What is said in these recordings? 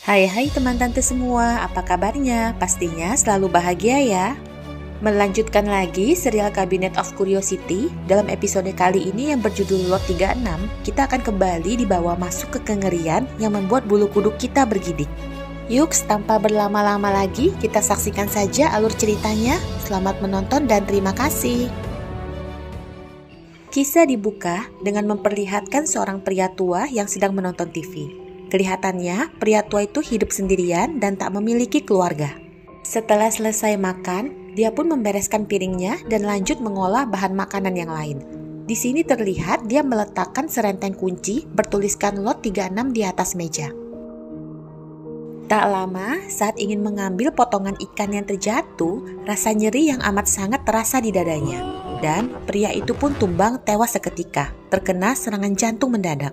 Hai teman tante semua, apa kabarnya? Pastinya selalu bahagia ya. Melanjutkan lagi serial Cabinet of Curiosity, dalam episode kali ini yang berjudul Lot 36, kita akan kembali dibawa masuk ke kengerian yang membuat bulu kuduk kita bergidik. Yuk, tanpa berlama-lama lagi, kita saksikan saja alur ceritanya. Selamat menonton dan terima kasih. Kisah dibuka dengan memperlihatkan seorang pria tua yang sedang menonton TV. Kelihatannya, pria tua itu hidup sendirian dan tak memiliki keluarga. Setelah selesai makan, dia pun membereskan piringnya dan lanjut mengolah bahan makanan yang lain. Di sini terlihat dia meletakkan serenteng kunci bertuliskan Lot 36 di atas meja. Tak lama, saat ingin mengambil potongan ikan yang terjatuh, rasa nyeri yang amat sangat terasa di dadanya. Dan pria itu pun tumbang tewas seketika, terkena serangan jantung mendadak.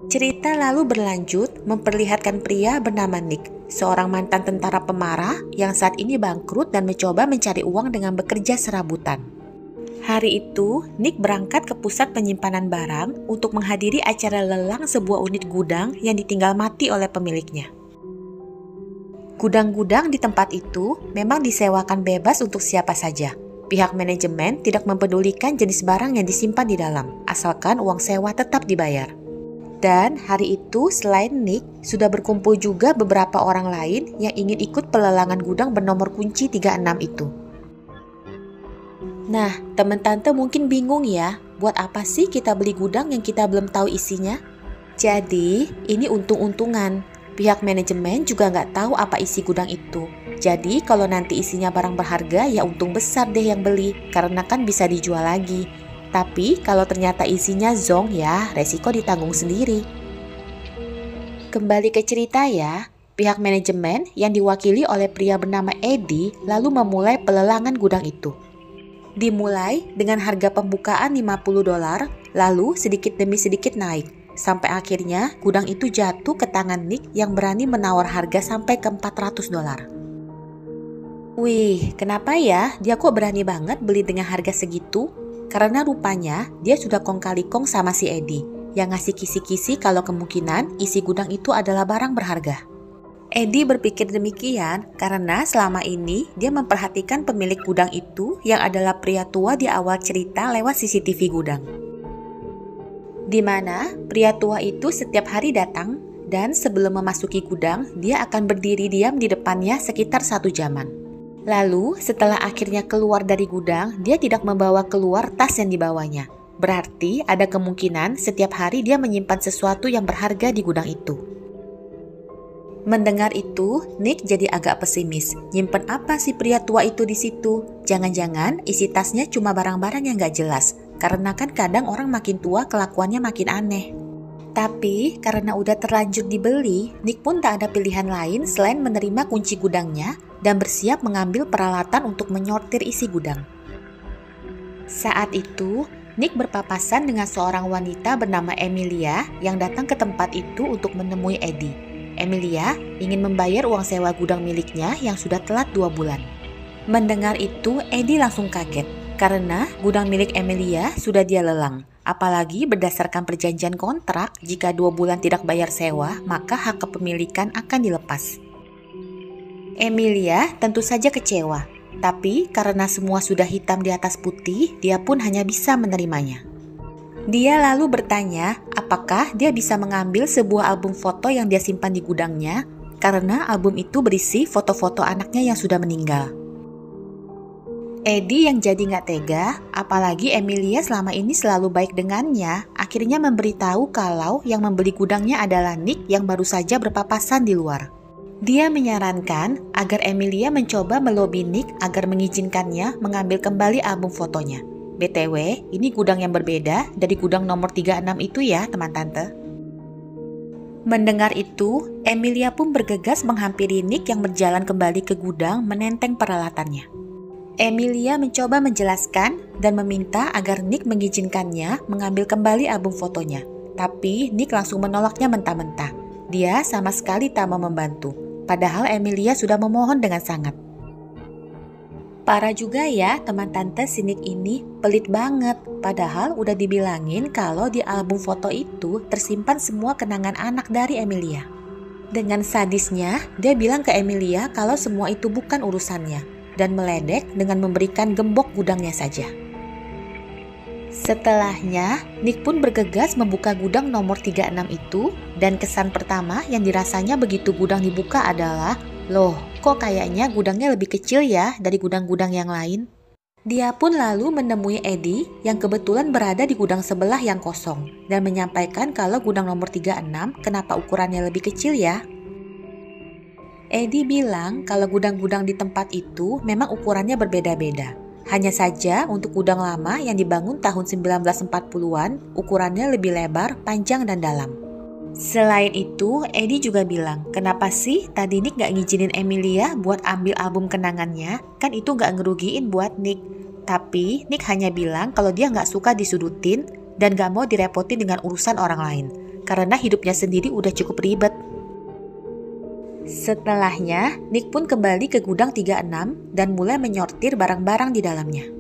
Cerita lalu berlanjut memperlihatkan pria bernama Nick, seorang mantan tentara pemarah yang saat ini bangkrut dan mencoba mencari uang dengan bekerja serabutan. Hari itu, Nick berangkat ke pusat penyimpanan barang untuk menghadiri acara lelang sebuah unit gudang yang ditinggal mati oleh pemiliknya. Gudang-gudang di tempat itu memang disewakan bebas untuk siapa saja. Pihak manajemen tidak mempedulikan jenis barang yang disimpan di dalam, asalkan uang sewa tetap dibayar. Dan hari itu selain Nick, sudah berkumpul juga beberapa orang lain yang ingin ikut pelelangan gudang bernomor kunci 36 itu. Nah, teman tante mungkin bingung ya, buat apa sih kita beli gudang yang kita belum tahu isinya? Jadi, ini untung-untungan. Pihak manajemen juga nggak tahu apa isi gudang itu. Jadi, kalau nanti isinya barang berharga, ya untung besar deh yang beli, karena kan bisa dijual lagi. Tapi kalau ternyata isinya zonk ya, resiko ditanggung sendiri. Kembali ke cerita ya, pihak manajemen yang diwakili oleh pria bernama Eddie lalu memulai pelelangan gudang itu. Dimulai dengan harga pembukaan $50, lalu sedikit demi sedikit naik, sampai akhirnya gudang itu jatuh ke tangan Nick yang berani menawar harga sampai ke $400. Wih, kenapa ya dia kok berani banget beli dengan harga segitu? Karena rupanya dia sudah kong kali kong sama si Eddie yang ngasih kisi-kisi kalau kemungkinan isi gudang itu adalah barang berharga. Eddie berpikir demikian karena selama ini dia memperhatikan pemilik gudang itu yang adalah pria tua di awal cerita lewat CCTV gudang. Di mana pria tua itu setiap hari datang dan sebelum memasuki gudang dia akan berdiri diam di depannya sekitar 1 jaman. Lalu, setelah akhirnya keluar dari gudang, dia tidak membawa keluar tas yang dibawanya. Berarti ada kemungkinan setiap hari dia menyimpan sesuatu yang berharga di gudang itu. Mendengar itu, Nick jadi agak pesimis. Nyimpen apa si pria tua itu di situ? Jangan-jangan isi tasnya cuma barang-barang yang gak jelas. Karena kan kadang orang makin tua kelakuannya makin aneh. Tapi karena udah terlanjur dibeli, Nick pun tak ada pilihan lain selain menerima kunci gudangnya dan bersiap mengambil peralatan untuk menyortir isi gudang. Saat itu, Nick berpapasan dengan seorang wanita bernama Emilia yang datang ke tempat itu untuk menemui Eddie. Emilia ingin membayar uang sewa gudang miliknya yang sudah telat 2 bulan. Mendengar itu, Eddie langsung kaget karena gudang milik Emilia sudah dia lelang. Apalagi berdasarkan perjanjian kontrak, jika 2 bulan tidak bayar sewa, maka hak kepemilikan akan dilepas. Emilia tentu saja kecewa, tapi karena semua sudah hitam di atas putih, dia pun hanya bisa menerimanya. Dia lalu bertanya apakah dia bisa mengambil sebuah album foto yang dia simpan di gudangnya, karena album itu berisi foto-foto anaknya yang sudah meninggal. Eddie yang jadi nggak tega, apalagi Emilia selama ini selalu baik dengannya, akhirnya memberitahu kalau yang membeli gudangnya adalah Nick yang baru saja berpapasan di luar. Dia menyarankan agar Emilia mencoba melobi Nick agar mengizinkannya mengambil kembali album fotonya. BTW, ini gudang yang berbeda dari gudang nomor 36 itu ya teman tante. Mendengar itu, Emilia pun bergegas menghampiri Nick yang berjalan kembali ke gudang menenteng peralatannya. Emilia mencoba menjelaskan dan meminta agar Nick mengizinkannya mengambil kembali album fotonya. Tapi Nick langsung menolaknya mentah-mentah. Dia sama sekali tak mau membantu. Padahal Emilia sudah memohon dengan sangat. Parah juga ya teman tante si Nick ini, pelit banget. Padahal udah dibilangin kalau di album foto itu tersimpan semua kenangan anak dari Emilia. Dengan sadisnya, dia bilang ke Emilia kalau semua itu bukan urusannya dan meledek dengan memberikan gembok gudangnya saja. Setelahnya, Nick pun bergegas membuka gudang nomor 36 itu dan kesan pertama yang dirasanya begitu gudang dibuka adalah, loh, kok kayaknya gudangnya lebih kecil ya dari gudang-gudang yang lain? Dia pun lalu menemui Eddie yang kebetulan berada di gudang sebelah yang kosong dan menyampaikan kalau gudang nomor 36 kenapa ukurannya lebih kecil ya? Eddie bilang kalau gudang-gudang di tempat itu memang ukurannya berbeda-beda. Hanya saja untuk gudang lama yang dibangun tahun 1940-an, ukurannya lebih lebar, panjang, dan dalam. Selain itu, Eddie juga bilang, kenapa sih tadi Nick gak ngizinin Emilia buat ambil album kenangannya? Kan itu gak ngerugiin buat Nick. Tapi Nick hanya bilang kalau dia gak suka disudutin dan gak mau direpotin dengan urusan orang lain. Karena hidupnya sendiri udah cukup ribet. Setelahnya, Nick pun kembali ke gudang 36 dan mulai menyortir barang-barang di dalamnya.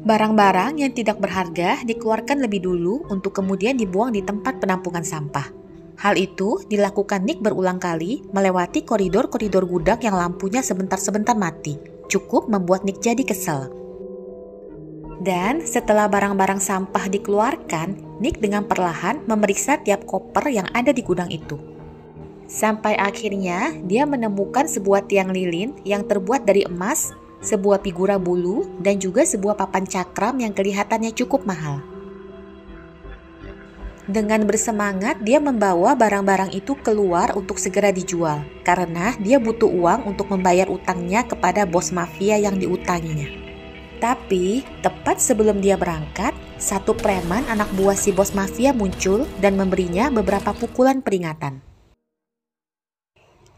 Barang-barang yang tidak berharga dikeluarkan lebih dulu untuk kemudian dibuang di tempat penampungan sampah. Hal itu dilakukan Nick berulang kali melewati koridor-koridor gudang yang lampunya sebentar-sebentar mati. Cukup membuat Nick jadi kesel. Dan setelah barang-barang sampah dikeluarkan, Nick dengan perlahan memeriksa tiap koper yang ada di gudang itu. Sampai akhirnya dia menemukan sebuah tiang lilin yang terbuat dari emas, sebuah figura bulu, dan juga sebuah papan cakram yang kelihatannya cukup mahal. Dengan bersemangat, dia membawa barang-barang itu keluar untuk segera dijual, karena dia butuh uang untuk membayar utangnya kepada bos mafia yang diutanginya. Tapi, tepat sebelum dia berangkat, satu preman anak buah si bos mafia muncul dan memberinya beberapa pukulan peringatan.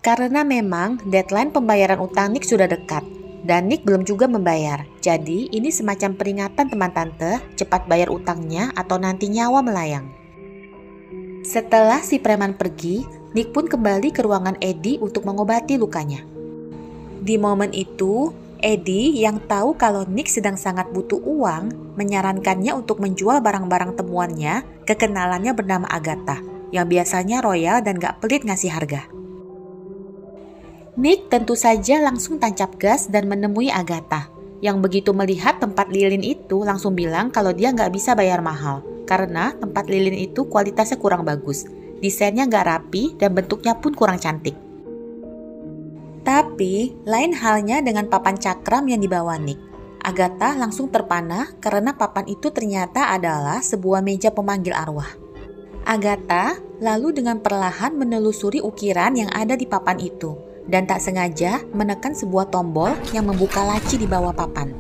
Karena memang deadline pembayaran utang Nick sudah dekat, dan Nick belum juga membayar. Jadi ini semacam peringatan teman tante, cepat bayar utangnya atau nanti nyawa melayang. Setelah si preman pergi, Nick pun kembali ke ruangan Eddie untuk mengobati lukanya. Di momen itu, Eddie yang tahu kalau Nick sedang sangat butuh uang, menyarankannya untuk menjual barang-barang temuannya ke kenalannya bernama Agatha, yang biasanya royal dan gak pelit ngasih harga. Nick tentu saja langsung tancap gas dan menemui Agatha, yang begitu melihat tempat lilin itu langsung bilang kalau dia nggak bisa bayar mahal, karena tempat lilin itu kualitasnya kurang bagus, desainnya nggak rapi dan bentuknya pun kurang cantik. Tapi, lain halnya dengan papan cakram yang dibawa Nick. Agatha langsung terpana karena papan itu ternyata adalah sebuah meja pemanggil arwah. Agatha lalu dengan perlahan menelusuri ukiran yang ada di papan itu, dan tak sengaja menekan sebuah tombol yang membuka laci di bawah papan.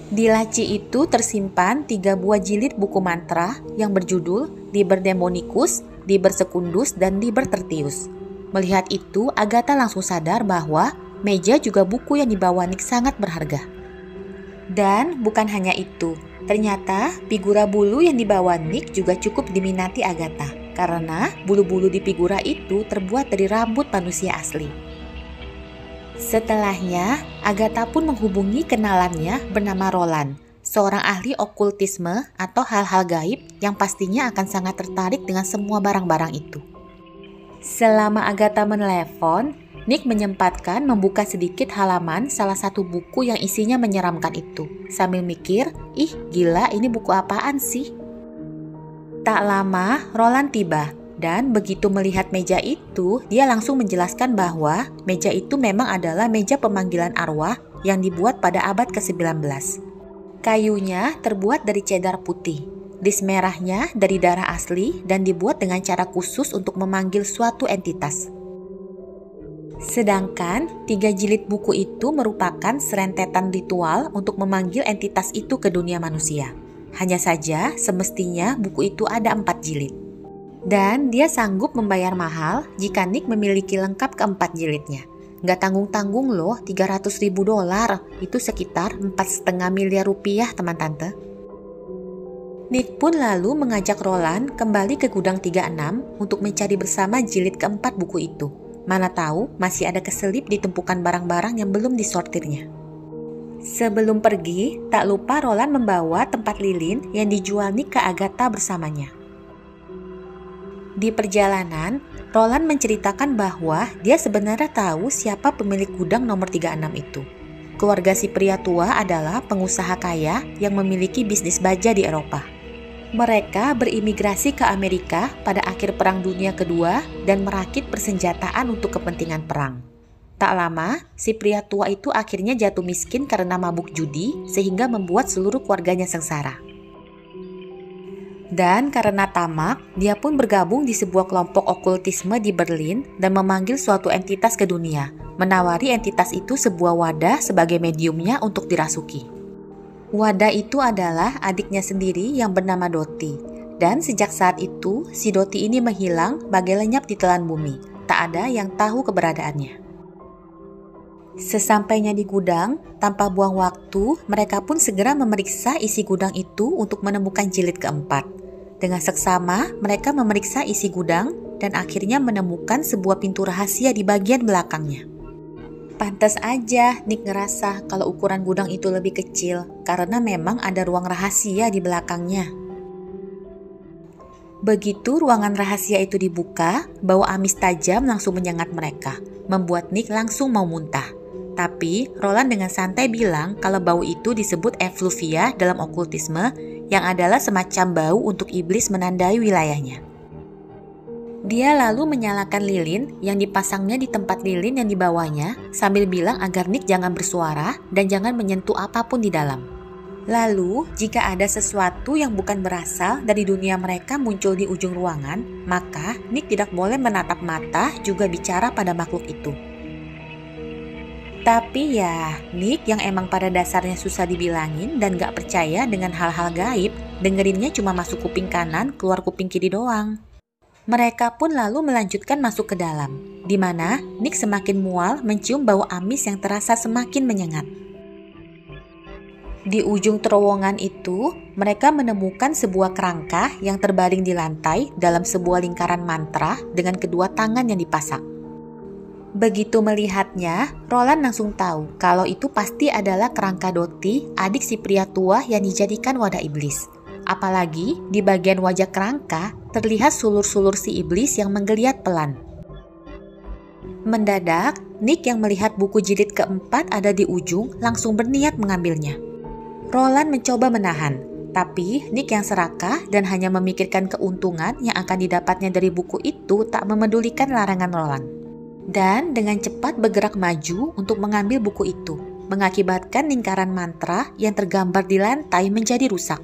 Di laci itu tersimpan 3 buah jilid buku mantra yang berjudul Liber Demonicus, Liber Secundus, dan Liber Tertius. Melihat itu, Agatha langsung sadar bahwa meja juga buku yang dibawa Nick sangat berharga. Dan bukan hanya itu, ternyata figura bulu yang dibawa Nick juga cukup diminati Agatha. Karena bulu-bulu di figura itu terbuat dari rambut manusia asli. Setelahnya, Agatha pun menghubungi kenalannya bernama Roland, seorang ahli okultisme atau hal-hal gaib yang pastinya akan sangat tertarik dengan semua barang-barang itu. Selama Agatha menelepon, Nick menyempatkan membuka sedikit halaman salah satu buku yang isinya menyeramkan itu, sambil mikir, ih gila ini buku apaan sih? Tak lama, Roland tiba, dan begitu melihat meja itu, dia langsung menjelaskan bahwa meja itu memang adalah meja pemanggilan arwah yang dibuat pada abad ke-19. Kayunya terbuat dari cedar putih, dis merahnya dari darah asli dan dibuat dengan cara khusus untuk memanggil suatu entitas. Sedangkan 3 jilid buku itu merupakan serentetan ritual untuk memanggil entitas itu ke dunia manusia. Hanya saja semestinya buku itu ada 4 jilid. Dan dia sanggup membayar mahal jika Nick memiliki lengkap ke-4 jilidnya. Nggak tanggung-tanggung loh, $300.000. Itu sekitar 4,5 miliar rupiah teman tante. Nick pun lalu mengajak Roland kembali ke gudang 36 untuk mencari bersama jilid ke-4 buku itu. Mana tahu masih ada keselip di tumpukan barang-barang yang belum disortirnya. Sebelum pergi, tak lupa Roland membawa tempat lilin yang dijual Nick ke Agatha bersamanya. Di perjalanan, Roland menceritakan bahwa dia sebenarnya tahu siapa pemilik gudang nomor 36 itu. Keluarga si pria tua adalah pengusaha kaya yang memiliki bisnis baja di Eropa. Mereka berimigrasi ke Amerika pada akhir Perang Dunia Kedua dan merakit persenjataan untuk kepentingan perang. Tak lama, si pria tua itu akhirnya jatuh miskin karena mabuk judi sehingga membuat seluruh keluarganya sengsara. Dan karena tamak, dia pun bergabung di sebuah kelompok okultisme di Berlin dan memanggil suatu entitas ke dunia, menawari entitas itu sebuah wadah sebagai mediumnya untuk dirasuki. Wadah itu adalah adiknya sendiri yang bernama Doti, dan sejak saat itu si Doti ini menghilang bagai lenyap di telan bumi, tak ada yang tahu keberadaannya. Sesampainya di gudang, tanpa buang waktu, mereka pun segera memeriksa isi gudang itu untuk menemukan jilid keempat. Dengan seksama, mereka memeriksa isi gudang dan akhirnya menemukan sebuah pintu rahasia di bagian belakangnya. Pantas aja Nick ngerasa kalau ukuran gudang itu lebih kecil, karena memang ada ruang rahasia di belakangnya. Begitu ruangan rahasia itu dibuka, bau amis tajam langsung menyengat mereka, membuat Nick langsung mau muntah. Tapi Roland dengan santai bilang kalau bau itu disebut effluvia dalam okultisme, yang adalah semacam bau untuk iblis menandai wilayahnya. Dia lalu menyalakan lilin yang dipasangnya di tempat lilin yang dibawanya sambil bilang agar Nick jangan bersuara dan jangan menyentuh apapun di dalam. Lalu, jika ada sesuatu yang bukan berasal dari dunia mereka muncul di ujung ruangan, maka Nick tidak boleh menatap mata juga bicara pada makhluk itu. Tapi ya, Nick yang emang pada dasarnya susah dibilangin dan gak percaya dengan hal-hal gaib, dengerinnya cuma masuk kuping kanan, keluar kuping kiri doang. Mereka pun lalu melanjutkan masuk ke dalam, di mana Nick semakin mual mencium bau amis yang terasa semakin menyengat. Di ujung terowongan itu, mereka menemukan sebuah kerangka yang terbaring di lantai dalam sebuah lingkaran mantra dengan kedua tangan yang dipasang. Begitu melihatnya, Roland langsung tahu kalau itu pasti adalah kerangka Doti, adik si pria tua yang dijadikan wadah iblis. Apalagi di bagian wajah kerangka terlihat sulur-sulur si iblis yang menggeliat pelan. Mendadak, Nick yang melihat buku jilid keempat ada di ujung langsung berniat mengambilnya. Roland mencoba menahan, tapi Nick yang serakah dan hanya memikirkan keuntungan yang akan didapatnya dari buku itu tak memedulikan larangan Roland. Dan dengan cepat bergerak maju untuk mengambil buku itu, mengakibatkan lingkaran mantra yang tergambar di lantai menjadi rusak.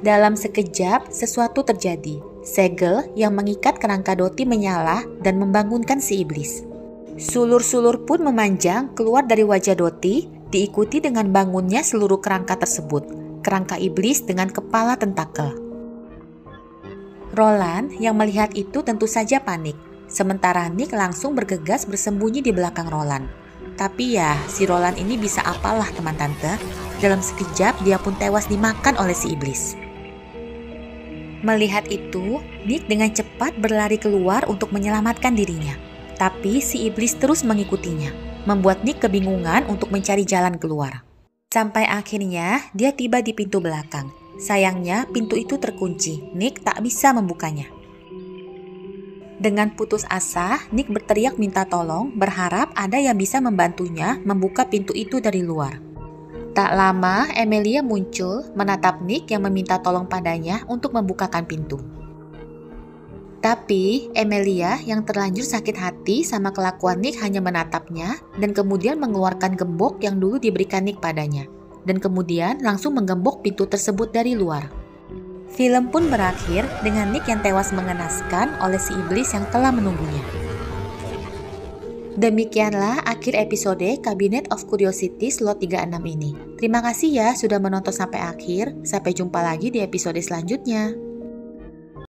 Dalam sekejap, sesuatu terjadi. Segel yang mengikat kerangka Doti menyala dan membangunkan si iblis. Sulur-sulur pun memanjang keluar dari wajah Doti, diikuti dengan bangunnya seluruh kerangka tersebut, kerangka iblis dengan kepala tentakel. Roland yang melihat itu tentu saja panik. Sementara Nick langsung bergegas bersembunyi di belakang Roland. Tapi ya, si Roland ini bisa apalah teman tante. Dalam sekejap dia pun tewas dimakan oleh si iblis. Melihat itu, Nick dengan cepat berlari keluar untuk menyelamatkan dirinya. Tapi si iblis terus mengikutinya, membuat Nick kebingungan untuk mencari jalan keluar. Sampai akhirnya dia tiba di pintu belakang. Sayangnya pintu itu terkunci, Nick tak bisa membukanya. Dengan putus asa, Nick berteriak minta tolong, berharap ada yang bisa membantunya membuka pintu itu dari luar. Tak lama, Emilia muncul menatap Nick yang meminta tolong padanya untuk membukakan pintu. Tapi, Emilia yang terlanjur sakit hati sama kelakuan Nick hanya menatapnya dan kemudian mengeluarkan gembok yang dulu diberikan Nick padanya. Dan kemudian langsung menggembok pintu tersebut dari luar. Film pun berakhir dengan Nick yang tewas mengenaskan oleh si iblis yang telah menunggunya. Demikianlah akhir episode Cabinet of Curiosities Lot 36 ini. Terima kasih ya sudah menonton sampai akhir. Sampai jumpa lagi di episode selanjutnya.